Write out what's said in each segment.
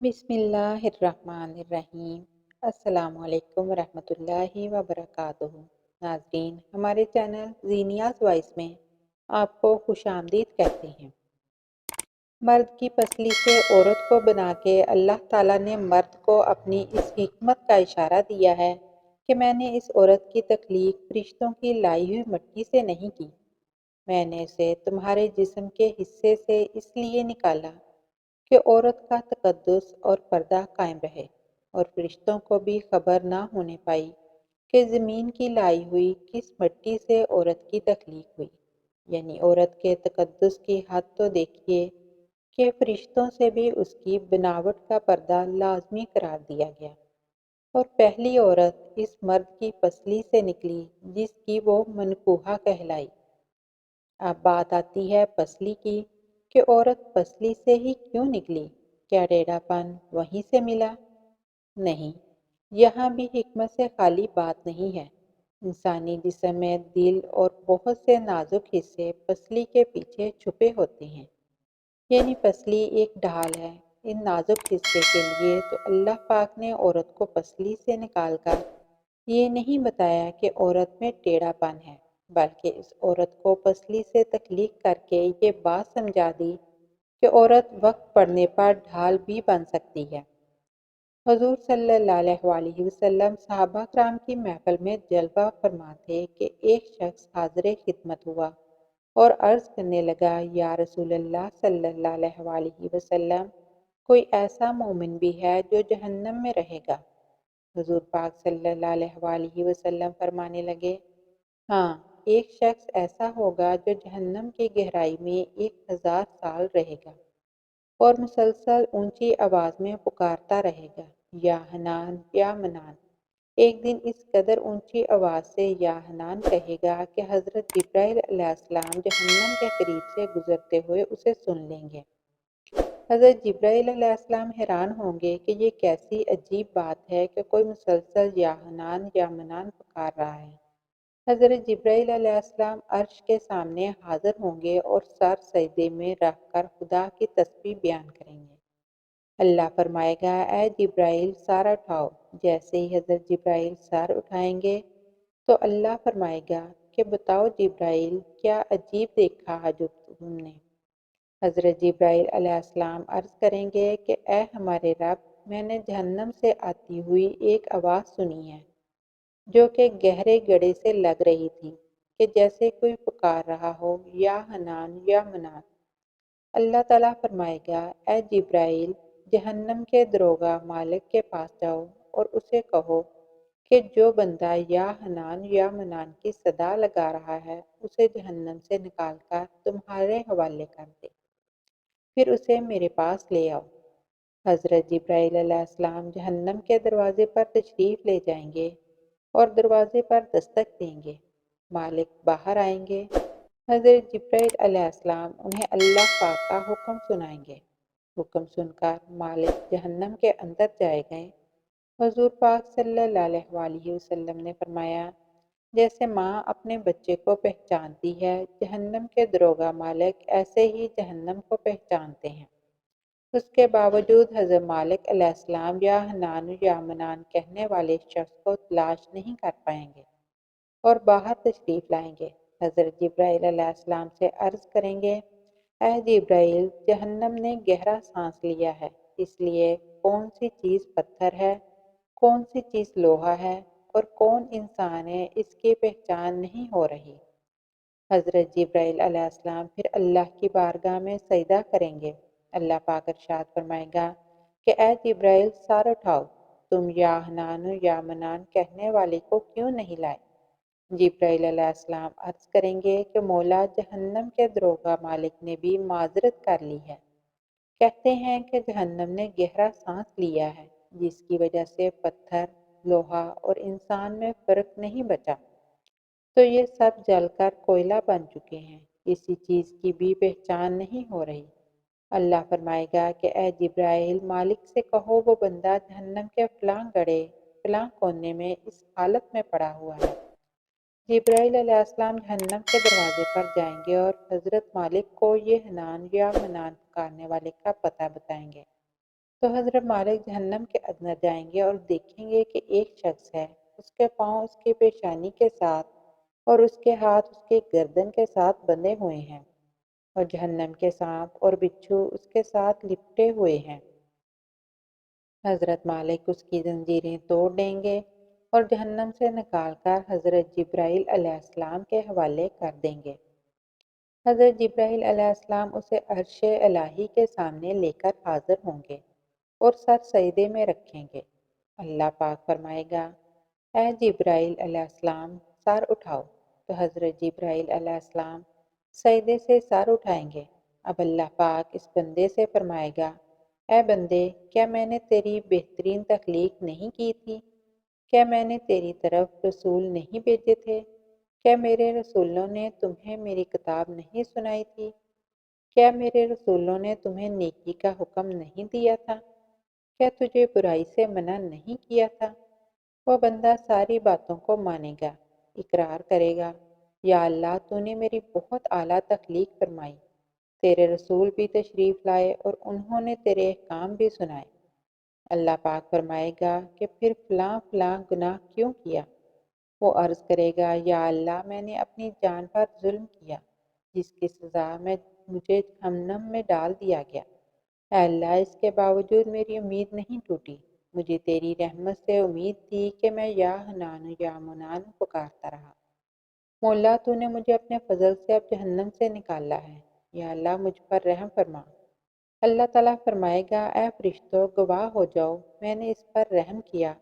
بسم اللہ الرحمن الرحیم۔ السلام علیکم ورحمۃ اللہ وبرکاتہ۔ ناظرین، ہمارے چینل زینیاز وائس میں آپ کو خوش آمدید کہتے ہیں۔ مرد کی پسلی سے عورت کو بنا کے اللہ تعالیٰ نے مرد کو اپنی اس حکمت کا اشارہ دیا ہے کہ میں نے اس عورت کی تخلیق فرشتوں کی لائی ہوئی مٹی سے نہیں کی، میں نے اسے تمہارے جسم کے حصے سے اس لیے نکالا کہ عورت کا تقدس اور پردہ قائم رہے، اور فرشتوں کو بھی خبر نہ ہونے پائی کہ زمین کی لائی ہوئی کس مٹی سے عورت کی تخلیق ہوئی۔ یعنی عورت کے تقدس کی حد تو دیکھیے کہ فرشتوں سے بھی اس کی بناوٹ کا پردہ لازمی قرار دیا گیا، اور پہلی عورت اس مرد کی پسلی سے نکلی جس کی وہ منکوحہ کہلائی۔ اب بات آتی ہے پسلی کی کہ عورت پسلی سے ہی کیوں نکلی؟ کیا ٹیڑھا پن وہیں سے ملا؟ نہیں، یہاں بھی حکمت سے خالی بات نہیں ہے۔ انسانی جسم میں دل اور بہت سے نازک حصے پسلی کے پیچھے چھپے ہوتے ہیں، یعنی پسلی ایک ڈھال ہے ان نازک حصے کے لیے۔ تو اللہ پاک نے عورت کو پسلی سے نکال کر یہ نہیں بتایا کہ عورت میں ٹیڑھا پن ہے، بلکہ اس عورت کو پسلی سے تخلیق کر کے یہ بات سمجھا دی کہ عورت وقت پڑنے پر ڈھال بھی بن سکتی ہے۔ حضور صلی اللہ علیہ وسلم صحابہ کرام کی محفل میں جلوہ فرما تھے کہ ایک شخص حاضر خدمت ہوا اور عرض کرنے لگا، یا رسول اللہ صلی اللہ علیہ وسلم، کوئی ایسا مومن بھی ہے جو جہنم میں رہے گا؟ حضور پاک صلی اللہ علیہ وسلم فرمانے لگے، ہاں، ایک شخص ایسا ہوگا جو جہنم کی گہرائی میں 1000 سال رہے گا اور مسلسل اونچی آواز میں پکارتا رہے گا، یا حنان یا منان۔ ایک دن اس قدر اونچی آواز سے یا حنان کہے گا کہ حضرت جبرائیل علیہ السلام جہنم کے قریب سے گزرتے ہوئے اسے سن لیں گے۔ حضرت جبرائیل علیہ السلام حیران ہوں گے کہ یہ کیسی عجیب بات ہے کہ کوئی مسلسل یا حنان یا منان پکار رہا ہے۔ حضرت جبرائیل علیہ السلام عرش کے سامنے حاضر ہوں گے اور سر سجدے میں رکھ کر خدا کی تسبیح بیان کریں گے۔ اللہ فرمائے گا، اے جبرائیل سر اٹھاؤ۔ جیسے ہی حضرت جبرائیل سر اٹھائیں گے تو اللہ فرمائے گا کہ بتاؤ جبرائیل، کیا عجیب دیکھا ہے جو تم نے؟ حضرت جبرائیل علیہ السلام عرض کریں گے کہ اے ہمارے رب، میں نے جہنم سے آتی ہوئی ایک آواز سنی ہے جو کہ گہرے گڑھے سے لگ رہی تھی، کہ جیسے کوئی پکار رہا ہو، یا حنان یا منان۔ اللہ تعالیٰ فرمائے گا، اے جبرائیل، جہنم کے دروغہ مالک کے پاس جاؤ اور اسے کہو کہ جو بندہ یا حنان یا منان کی صدا لگا رہا ہے اسے جہنم سے نکال کر تمہارے حوالے کر دے، پھر اسے میرے پاس لے آؤ۔ حضرت جبرائیل علیہ السلام جہنم کے دروازے پر تشریف لے جائیں گے اور دروازے پر دستک دیں گے۔ مالک باہر آئیں گے۔ حضرت جبرائیل علیہ السلام انہیں اللہ پاک کا حکم سنائیں گے۔ حکم سن کر مالک جہنم کے اندر جائے گئے۔ حضور پاک صلی اللہ علیہ وسلم نے فرمایا، جیسے ماں اپنے بچے کو پہچانتی ہے، جہنم کے دروغہ مالک ایسے ہی جہنم کو پہچانتے ہیں۔ اس کے باوجود حضرت مالک علیہ السلام یا حنان یا منان کہنے والے شخص کو تلاش نہیں کر پائیں گے اور باہر تشریف لائیں گے۔ حضرت جبرائیل علیہ السلام سے عرض کریں گے، اے جبرائیل، جہنم نے گہرا سانس لیا ہے، اس لیے کون سی چیز پتھر ہے، کون سی چیز لوہا ہے اور کون انسان ہے، اس کی پہچان نہیں ہو رہی۔ حضرت جبرائیل علیہ السلام پھر اللہ کی بارگاہ میں سجدہ کریں گے۔ اللہ پاک ارشاد فرمائے گا کہ اے جبرائیل سر اٹھاؤ، تم یا حنان یا منان کہنے والے کو کیوں نہیں لائے؟ جبرائیل علیہ السلام عرض کریں گے کہ مولا، جہنم کے دروغہ مالک نے بھی معذرت کر لی ہے۔ کہتے ہیں کہ جہنم نے گہرا سانس لیا ہے، جس کی وجہ سے پتھر، لوہا اور انسان میں فرق نہیں بچا، تو یہ سب جل کر کوئلہ بن چکے ہیں، کسی چیز کی بھی پہچان نہیں ہو رہی۔ اللہ فرمائے گا کہ اے جبرائیل، مالک سے کہو وہ بندہ جہنم کے فلاں گڑھے فلاں کونے میں اس حالت میں پڑا ہوا ہے۔ جبرائیل علیہ السلام جہنم کے دروازے پر جائیں گے اور حضرت مالک کو یہ حنان یا منان پکارنے والے کا پتہ بتائیں گے۔ تو حضرت مالک جہنم کے اندر جائیں گے اور دیکھیں گے کہ ایک شخص ہے، اس کے پاؤں اس کی پیشانی کے ساتھ اور اس کے ہاتھ اس کے گردن کے ساتھ بندھے ہوئے ہیں، اور جہنم کے سانپ اور بچھو اس کے ساتھ لپٹے ہوئے ہیں۔ حضرت مالک اس کی زنجیریں توڑ دیں گے اور جہنم سے نکال کر حضرت جبرائیل علیہ السلام کے حوالے کر دیں گے۔ حضرت جبرائیل علیہ السلام اسے عرش الہی کے سامنے لے کر حاضر ہوں گے اور سر سجدے میں رکھیں گے۔ اللہ پاک فرمائے گا، اے جبرائیل علیہ السلام سر اٹھاؤ، تو حضرت جبرائیل علیہ السلام سجدے سے سر اٹھائیں گے۔ اب اللہ پاک اس بندے سے فرمائے گا، اے بندے، کیا میں نے تیری بہترین تخلیق نہیں کی تھی؟ کیا میں نے تیری طرف رسول نہیں بھیجے تھے؟ کیا میرے رسولوں نے تمہیں میری کتاب نہیں سنائی تھی؟ کیا میرے رسولوں نے تمہیں نیکی کا حکم نہیں دیا تھا؟ کیا تجھے برائی سے منع نہیں کیا تھا؟ وہ بندہ ساری باتوں کو مانے گا، اقرار کرے گا، یا اللہ تو نے میری بہت اعلیٰ تخلیق فرمائی، تیرے رسول بھی تشریف لائے اور انہوں نے تیرے احکام بھی سنائے۔ اللہ پاک فرمائے گا کہ پھر فلاں فلاں گناہ کیوں کیا؟ وہ عرض کرے گا، یا اللہ میں نے اپنی جان پر ظلم کیا، جس کی سزا میں مجھے جہنم میں ڈال دیا گیا۔ اے اللہ، اس کے باوجود میری امید نہیں ٹوٹی، مجھے تیری رحمت سے امید تھی کہ میں یا حنان یا منان پکارتا رہا۔ مولا تو نے مجھے اپنے فضل سے اب جہنم سے نکالا ہے، یا اللہ مجھ پر رحم فرما۔ اللہ تعالیٰ فرمائے گا، اے فرشتوں گواہ ہو جاؤ، میں نے اس پر رحم کیا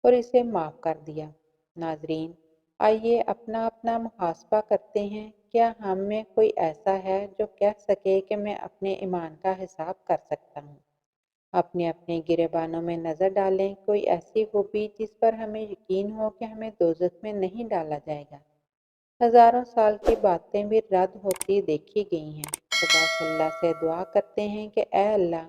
اور اسے معاف کر دیا۔ ناظرین، آئیے اپنا اپنا محاسبہ کرتے ہیں، کیا ہم میں کوئی ایسا ہے جو کہہ سکے کہ میں اپنے ایمان کا حساب کر سکتا ہوں؟ اپنے اپنے گریبانوں میں نظر ڈالیں، کوئی ایسی خوبی جس پر ہمیں یقین ہو کہ ہمیں دوزخ میں نہیں ڈالا جائے گا۔ ہزاروں سال کی باتیں بھی رد ہوتی دیکھی گئی ہیں، تو بس اللہ سے دعا کرتے ہیں کہ اے اللہ،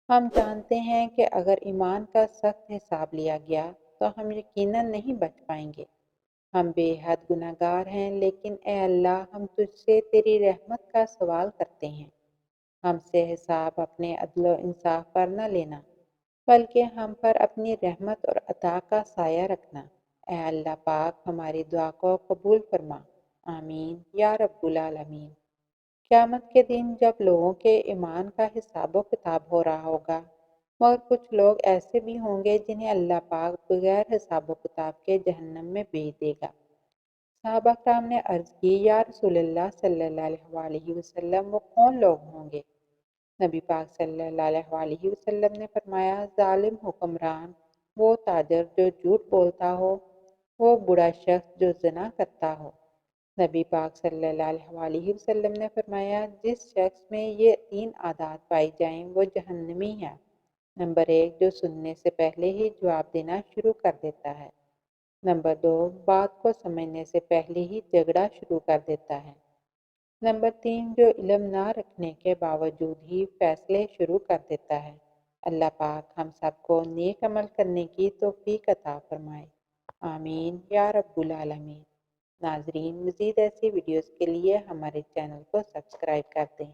ہم جانتے ہیں کہ اگر ایمان کا سخت حساب لیا گیا تو ہم یقیناً نہیں بچ پائیں گے۔ ہم بے حد گناہ گار ہیں، لیکن اے اللہ ہم تجھ سے تیری رحمت کا سوال کرتے ہیں۔ ہم سے حساب اپنے عدل و انصاف پر نہ لینا، بلکہ ہم پر اپنی رحمت اور عطا کا سایہ رکھنا۔ اے اللہ پاک ہماری دعا کو قبول فرما، آمین یا رب العالمین۔ قیامت کے دن جب لوگوں کے ایمان کا حساب و کتاب ہو رہا ہوگا، مگر کچھ لوگ ایسے بھی ہوں گے جنہیں اللہ پاک بغیر حساب و کتاب کے جہنم میں بھیج دے گا۔ صحابہ کرام نے عرض کی، یا رسول اللہ صلی اللہ علیہ وسلم وہ کون لوگ ہوں گے؟ نبی پاک صلی اللہ علیہ وسلم نے فرمایا، ظالم حکمران، وہ تاجر جو جھوٹ بولتا ہو، وہ بڑا شخص جو زنا کرتا ہو۔ نبی پاک صلی اللہ علیہ وسلم نے فرمایا، جس شخص میں یہ 3 عادات پائی جائیں وہ جہنمی ہے۔ نمبر 1، جو سننے سے پہلے ہی جواب دینا شروع کر دیتا ہے۔ نمبر 2، بات کو سمجھنے سے پہلے ہی جھگڑا شروع کر دیتا ہے۔ نمبر 3، جو علم نہ رکھنے کے باوجود ہی فیصلے شروع کر دیتا ہے۔ اللہ پاک ہم سب کو نیک عمل کرنے کی توفیق عطا فرمائے، آمین یا رب العالمین۔ ناظرین، مزید ایسی ویڈیوز کے لیے ہمارے چینل کو سبسکرائب کر دیں۔